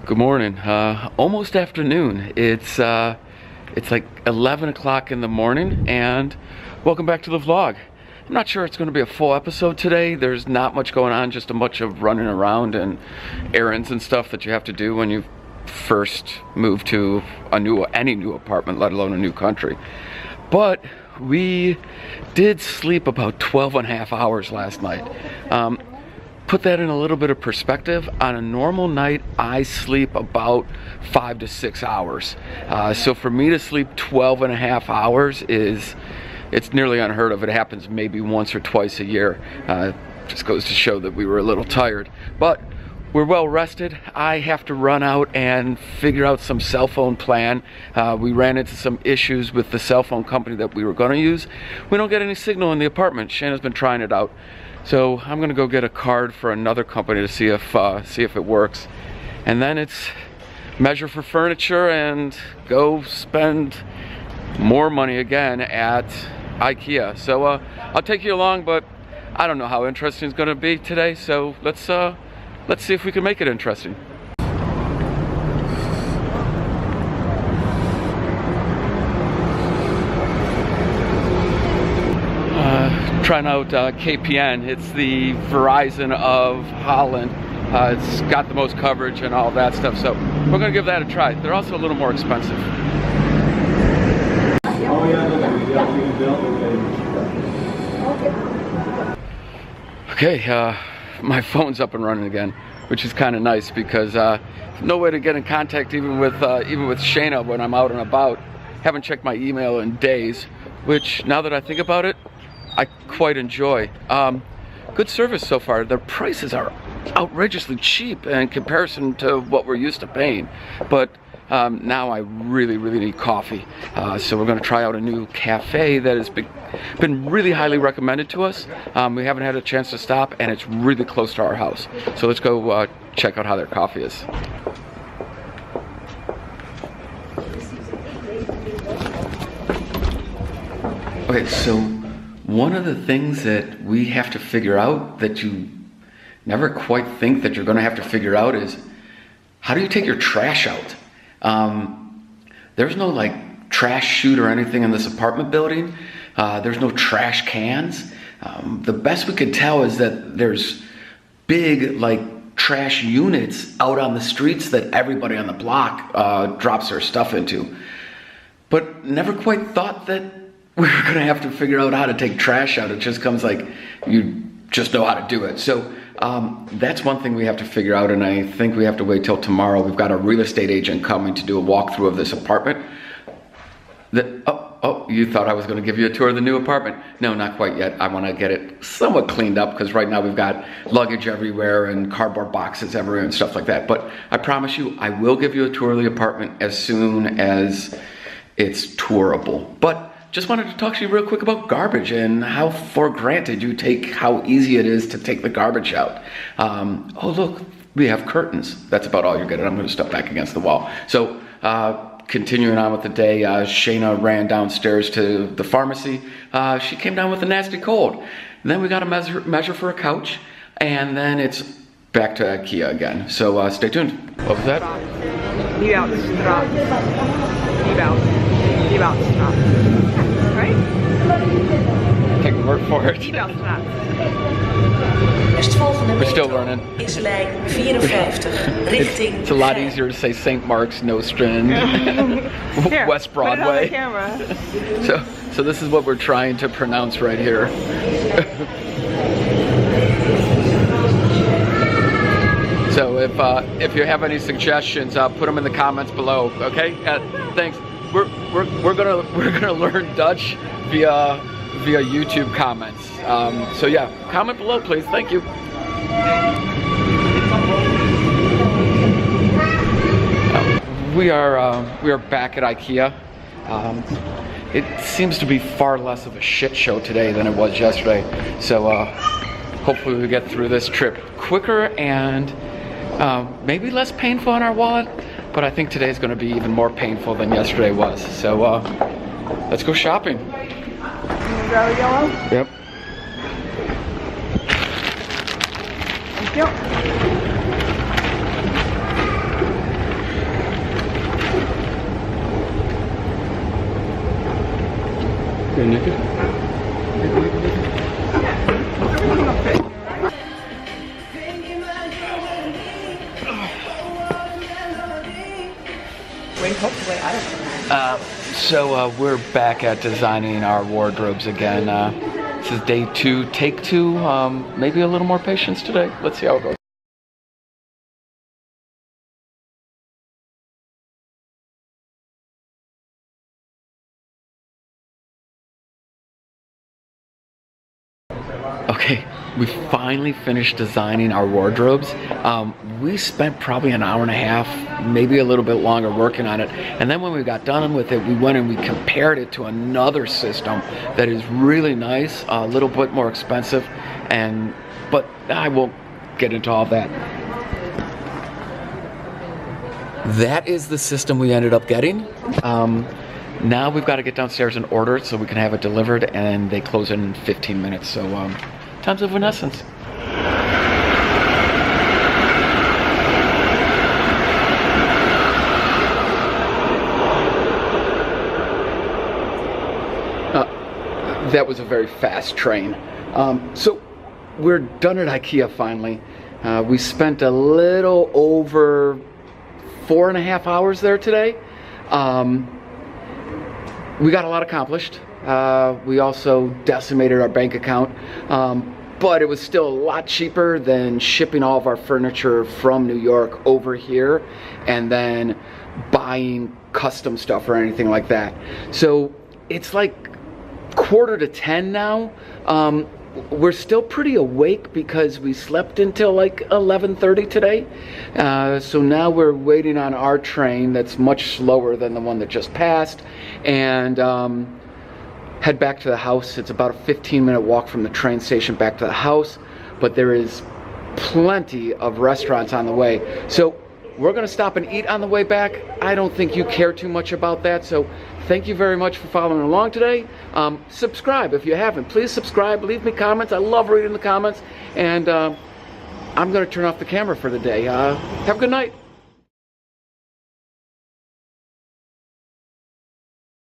Good morning. Almost afternoon. It's like 11 o'clock in the morning, and welcome back to the vlog. I'm not sure it's going to be a full episode today. There's not much going on, just a bunch of running around and errands and stuff that you have to do when you first move to any new apartment, let alone a new country. But we did sleep about 12 and a half hours last night. Put that in a little bit of perspective. On a normal night, I sleep about 5 to 6 hours. So for me to sleep 12 and a half hours it's nearly unheard of. It happens maybe once or twice a year. Just goes to show that we were a little tired. But we're well rested. I have to run out and figure out some cell phone plan. We ran into some issues with the cell phone company that we were going to use. We don't get any signal in the apartment. Shanna's been trying it out. So I'm gonna go get a card for another company to see if it works, and then it's measure for furniture and go spend more money again at IKEA. So I'll take you along, but I don't know how interesting it's gonna be today. So let's see if we can make it interesting. Trying out KPN. It's the Verizon of Holland. It's got the most coverage and all that stuff, so we're gonna give that a try. They're also a little more expensive. Okay, my phone's up and running again, which is kind of nice because no way to get in contact even with Shayna when I'm out and about. Haven't checked my email in days, which now that I think about it, I quite enjoy. Good service so far. The prices are outrageously cheap in comparison to what we're used to paying. But now I really need coffee. So we're gonna try out a new cafe that has been really highly recommended to us. We haven't had a chance to stop, and it's really close to our house. So let's go check out how their coffee is. Okay, so one of the things that we have to figure out that you never quite think that you're going to have to figure out is, how do you take your trash out? There's no like trash chute or anything in this apartment building. There's no trash cans. The best we could tell is that there's big like trash units out on the streets that everybody on the block drops their stuff into. But never quite thought that we were gonna have to figure out how to take trash out. It just comes like you just know how to do it. So that's one thing we have to figure out, and I think we have to wait till tomorrow. We've got a real estate agent coming to do a walkthrough of this apartment. Oh, you thought I was gonna give you a tour of the new apartment. No, not quite yet. I wanna get it somewhat cleaned up because right now we've got luggage everywhere and cardboard boxes everywhere and stuff like that. But I promise you, I will give you a tour of the apartment as soon as it's tourable. But just wanted to talk to you real quick about garbage and how for granted you take how easy it is to take the garbage out. Oh look, we have curtains. That's about all you're getting. I'm gonna step back against the wall. So continuing on with the day, Shayna ran downstairs to the pharmacy. She came down with a nasty cold. And then we got a measure for a couch, and then it's back to IKEA again. So stay tuned. What was that? Right? Take the word for it. We're still learning. Is lijn 54 richting. It's a lot easier to say St. Mark's, Nostrand, West Broadway. Put it on the camera. So this is what we're trying to pronounce right here. So if you have any suggestions, put them in the comments below. Okay? Thanks. We're gonna learn Dutch via YouTube comments. So yeah, comment below, please. Thank you. We are back at IKEA. It seems to be far less of a shit show today than it was yesterday. So hopefully we get through this trip quicker and maybe less painful on our wallet. But I think today's going to be even more painful than yesterday was. So let's go shopping. Grab a yellow? Yep. Thank you. Nikki? Wait, hopefully, I don't know. So we're back at designing our wardrobes again. This is day 2, take 2. Maybe a little more patience today. Let's see how it goes. Okay, we finally finished designing our wardrobes. We spent probably an hour and a half, maybe a little bit longer working on it. And then when we got done with it, we went and we compared it to another system that is really nice, a little bit more expensive, but I won't get into all that. That is the system we ended up getting. Now we've got to get downstairs and order it so we can have it delivered, and they close in 15 minutes. So times of Renaissance. That was a very fast train. So we're done at IKEA finally. We spent a little over 4.5 hours there today. We got a lot accomplished. We also decimated our bank account, but it was still a lot cheaper than shipping all of our furniture from New York over here and then buying custom stuff or anything like that. So it's like 9:45 now. We're still pretty awake because we slept until like 11:30 today. So now we're waiting on our train that's much slower than the one that just passed, and head back to the house. It's about a 15-minute walk from the train station back to the house, but there is plenty of restaurants on the way. So we're gonna stop and eat on the way back. I don't think you care too much about that, so thank you very much for following along today. Subscribe if you haven't. Please subscribe, leave me comments. I love reading the comments, and I'm gonna turn off the camera for the day. Have a good night.